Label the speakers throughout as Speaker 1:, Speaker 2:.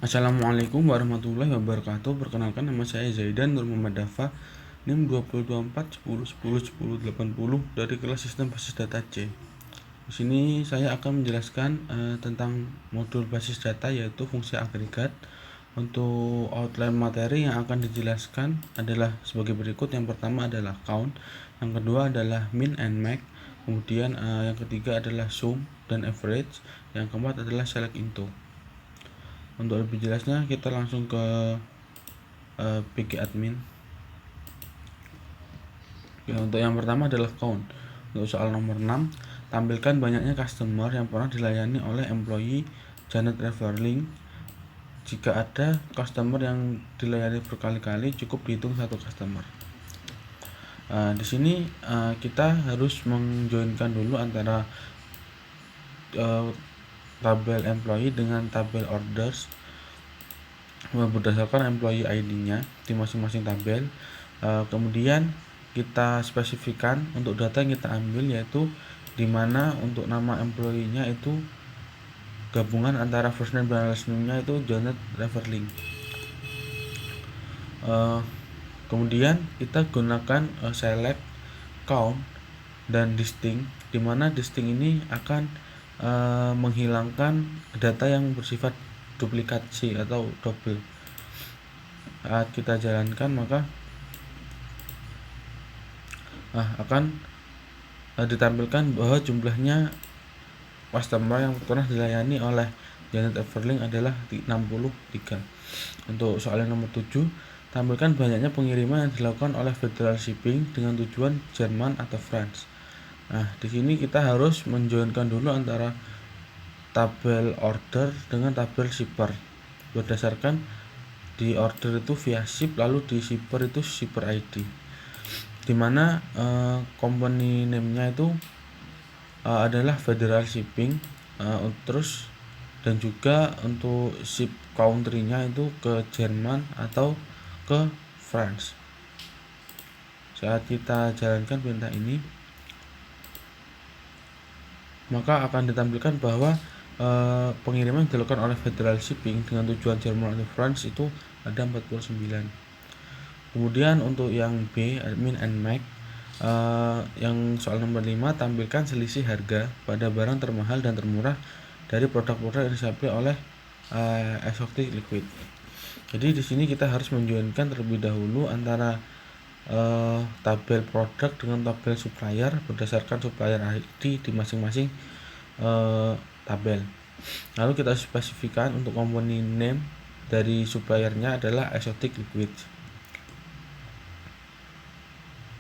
Speaker 1: Assalamualaikum warahmatullahi wabarakatuh. Perkenalkan, nama saya Zaidan Nur Muhammad Dafa, NIM 2024 10 10 10 80 dari kelas Sistem Basis Data C. Di sini saya akan menjelaskan tentang modul basis data, yaitu fungsi agregat. Untuk outline materi yang akan dijelaskan adalah sebagai berikut. Yang pertama adalah count, yang kedua adalah min and max, kemudian yang ketiga adalah sum dan average, yang keempat adalah select into. Untuk lebih jelasnya kita langsung ke PG admin. Ya, untuk yang pertama adalah count. Untuk soal nomor 6, tampilkan banyaknya customer yang pernah dilayani oleh employee Janet Reverling. Jika ada customer yang dilayani berkali-kali, cukup dihitung satu customer. Di sini kita harus menjoinkan dulu antara tabel employee dengan tabel orders berdasarkan employee ID-nya di masing-masing tabel. Kemudian kita spesifikkan untuk data yang kita ambil, yaitu dimana untuk nama employee-nya itu gabungan antara first name dan last name-nya itu Janet Reverling. Kemudian kita gunakan select, count, dan distinct, dimana distinct ini akan menghilangkan data yang bersifat duplikasi atau double. Saat kita jalankan maka akan ditampilkan bahwa jumlahnya customer yang pernah dilayani oleh Janet Everling adalah 63. Untuk soal yang nomor 7, tampilkan banyaknya pengiriman yang dilakukan oleh Federal Shipping dengan tujuan Jerman atau France. Di sini kita harus menjoinkan dulu antara tabel order dengan tabel shipper. Berdasarkan di order itu via ship, lalu di shipper itu shipper ID. Dimana company name-nya itu adalah Federal Shipping, terus dan juga untuk ship country-nya itu ke Jerman atau ke France. Saat kita jalankan perintah ini, maka akan ditampilkan bahwa pengiriman yang dilakukan oleh Federal Shipping dengan tujuan Jerman atau France itu ada 49. Kemudian untuk yang B, min and max, yang soal nomor 5, tampilkan selisih harga pada barang termahal dan termurah dari produk-produk yang disuplai oleh Exotic Liquid. Jadi di sini kita harus menjoinkan terlebih dahulu antara tabel produk dengan tabel supplier berdasarkan supplier ID di masing-masing tabel. Lalu kita spesifikkan untuk company name dari suppliernya adalah Exotic Liquid.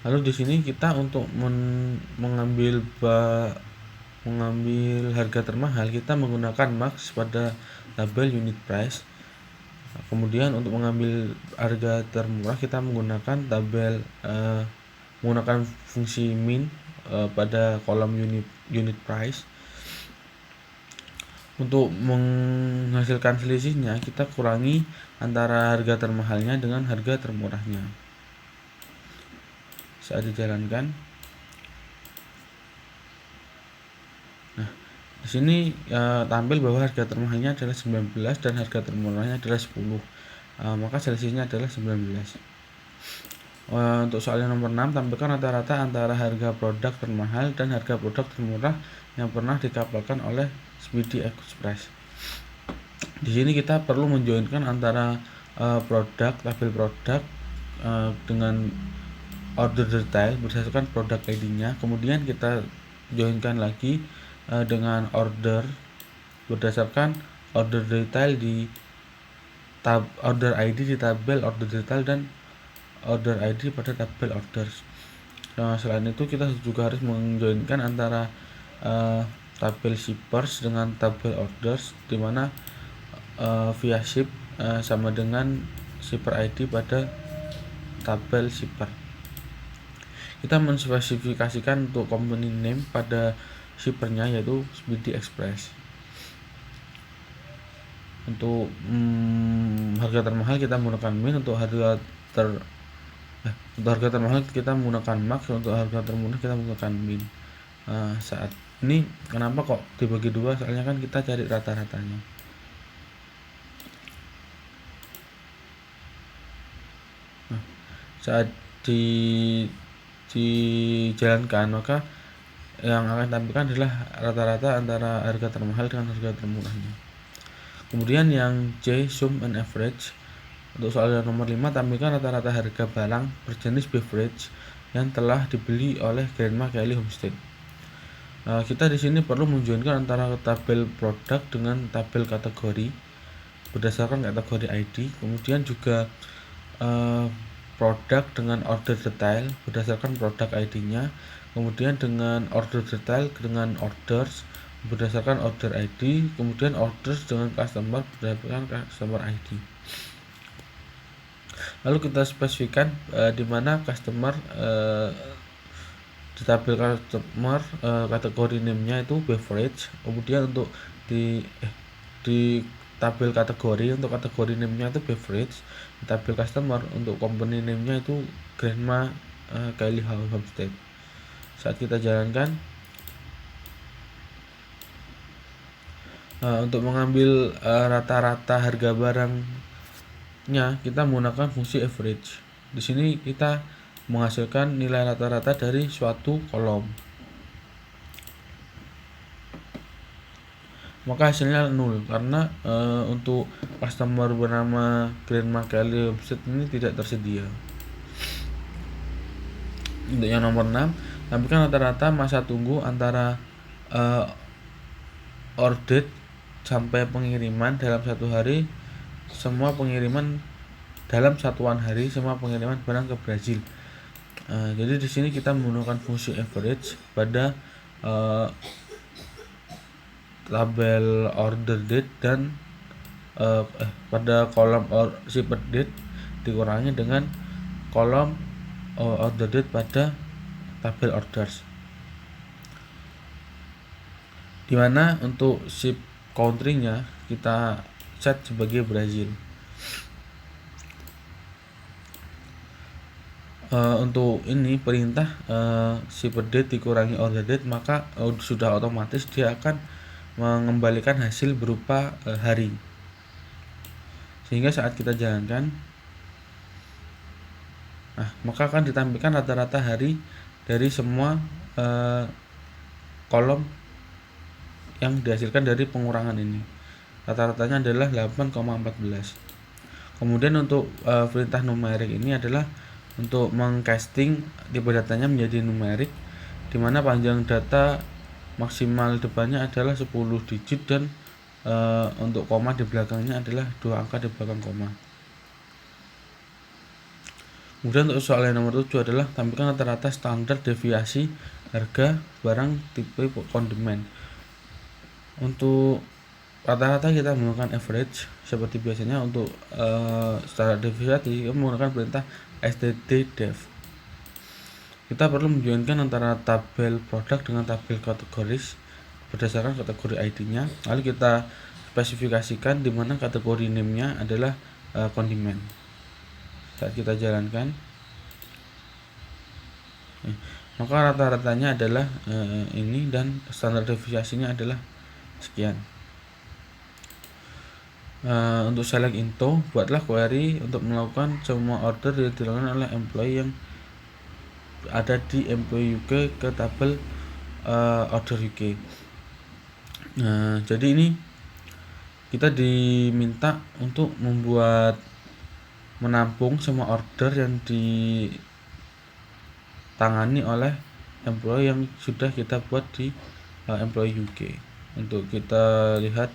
Speaker 1: Lalu di sini kita untuk mengambil harga termahal, kita menggunakan max pada tabel unit price. Kemudian untuk mengambil harga termurah, kita menggunakan tabel menggunakan fungsi min pada kolom unit price. Untuk menghasilkan selisihnya, kita kurangi antara harga termahalnya dengan harga termurahnya. Saat dijalankan, di sini tampil bahwa harga termahalnya adalah 19 dan harga termurahnya adalah 10. Maka selisihnya adalah 19. Untuk soal yang nomor 6, tampilkan rata-rata antara harga produk termahal dan harga produk termurah yang pernah dikapalkan oleh Speedy Express. Di sini kita perlu menjoinkan antara tabel produk dengan order detail berdasarkan produk ID-nya. Kemudian kita joinkan lagi dengan order berdasarkan order detail di order ID di tabel order detail dan order ID pada tabel orders. Selain itu kita juga harus menjoinkan antara tabel shippers dengan tabel orders, di mana via ship sama dengan shipper ID pada tabel shipper. Kita menspesifikasikan untuk company name pada shippernya yaitu Speedy Express. Untuk harga termahal kita menggunakan min, untuk harga termahal kita menggunakan max, untuk harga termurah kita menggunakan min. Saat ini kenapa kok dibagi dua? Soalnya kan kita cari rata-ratanya. saat dijalankan, maka yang akan ditampilkan adalah rata-rata antara harga termahal dengan harga termurahnya. Kemudian yang C, sum and average. Untuk soal nomor 5, tampilkan rata-rata harga barang berjenis beverage yang telah dibeli oleh Grandma Kelly Homestead. Kita di sini perlu menunjukkan antara tabel produk dengan tabel kategori berdasarkan kategori ID, kemudian juga produk dengan order detail berdasarkan produk ID-nya, kemudian dengan order detail dengan orders berdasarkan order ID, kemudian orders dengan customer berdasarkan customer ID. Lalu kita spesifikkan di mana customer di tabel customer kategori name-nya itu beverage, kemudian untuk di tabel kategori untuk kategori name-nya itu beverage, di tabel customer untuk company name-nya itu Grandma Kelly Homestead. Saat kita jalankan, untuk mengambil rata-rata harga barangnya, kita menggunakan fungsi average. Di sini kita menghasilkan nilai rata-rata dari suatu kolom, maka hasilnya 0 karena untuk customer bernama Grandma Kelly Homestead ini tidak tersedia. Untuk yang nomor 6, tampilkan rata-rata masa tunggu antara order sampai pengiriman dalam satu hari, semua pengiriman dalam satuan hari, semua pengiriman barang ke Brazil. Jadi di sini kita menggunakan fungsi average pada tabel order date dan pada kolom shipment date dikurangi dengan kolom order date pada tabel orders, dimana untuk ship country-nya kita set sebagai Brazil. Untuk ini perintah shipment date dikurangi order date, maka sudah otomatis dia akan mengembalikan hasil berupa hari, sehingga saat kita jalankan maka akan ditampilkan rata-rata hari dari semua kolom yang dihasilkan dari pengurangan ini. Rata-ratanya adalah 8,14. Kemudian untuk perintah numerik ini adalah untuk mengcasting tipe datanya menjadi numerik, di mana panjang data maksimal depannya adalah 10 digit dan untuk koma di belakangnya adalah 2 angka di belakang koma. Kemudian untuk soal yang nomor 7 adalah tampilkan rata-rata standar deviasi harga barang tipe kondimen. Untuk rata-rata kita menggunakan average seperti biasanya. Untuk standar deviasi kita menggunakan perintah stddev. Kita perlu menunjukkan antara tabel produk dengan tabel kategoris berdasarkan kategori ID-nya. Lalu kita spesifikasikan di mana kategori name-nya adalah kondimen. Saat kita jalankan, maka rata-ratanya adalah ini dan standar deviasinya adalah sekian. Untuk select into, buatlah query untuk melakukan semua order yang dilakukan oleh employee yang ada di employee UK ke tabel order UK. Jadi ini kita diminta untuk menampung semua order yang ditangani oleh employee yang sudah kita buat di employee UK. Untuk kita lihat,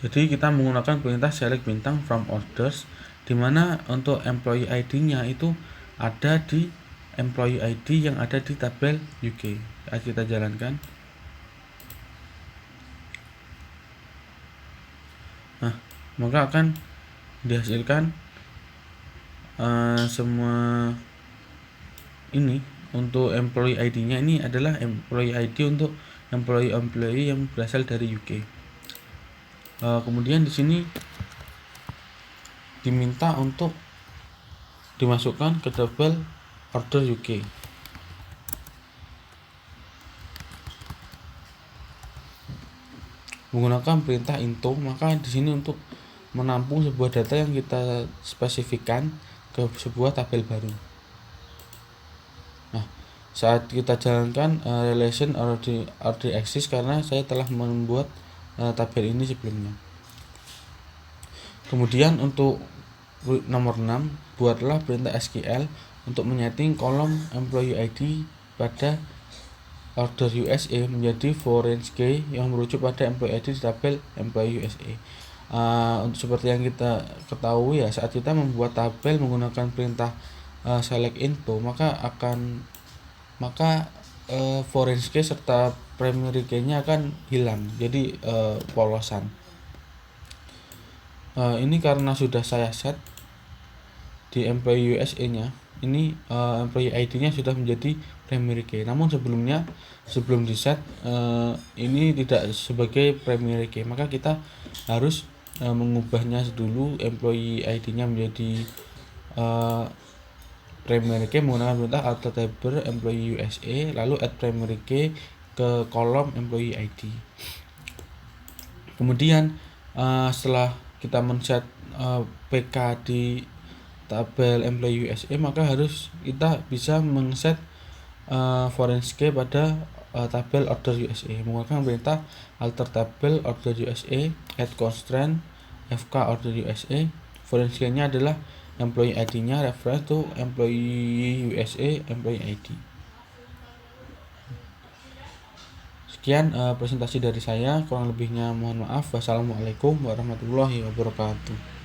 Speaker 1: jadi kita menggunakan perintah select bintang from orders, di mana untuk employee ID-nya itu ada di employee ID yang ada di tabel UK. Kita jalankan. Maka akan dihasilkan semua ini. Untuk employee ID-nya ini adalah employee ID untuk employee yang berasal dari UK. Kemudian di sini diminta untuk dimasukkan ke tabel order UK. menggunakan perintah into, maka di sini untuk menampung sebuah data yang kita spesifikkan ke sebuah tabel baru. Nah, saat kita jalankan relation already exist karena saya telah membuat tabel ini sebelumnya. Kemudian untuk nomor 6, buatlah perintah SQL untuk menyeting kolom employee ID pada order USA menjadi foreign key yang merujuk pada employee ID di tabel employee USA. Untuk seperti yang kita ketahui ya, saat kita membuat tabel menggunakan perintah select info, maka foreign key serta primary key-nya akan hilang, jadi polosan. Ini karena sudah saya set di employee USA-nya, ini employee ID-nya sudah menjadi primary key. Namun sebelum di set ini tidak sebagai primary key, maka kita harus mengubahnya dulu employee ID-nya menjadi primary key menggunakan perintah alter table employee USA lalu add primary key ke kolom employee ID. Kemudian setelah kita men-set PK di tabel employee USA, maka harus kita bisa men-set foreign key pada tabel order USA menggunakan perintah alter table order USA add constraint fk order USA. Foreign key-nya adalah employee ID-nya reference to employee USA employee ID. Sekian presentasi dari saya, kurang lebihnya mohon maaf. Wassalamualaikum warahmatullahi wabarakatuh.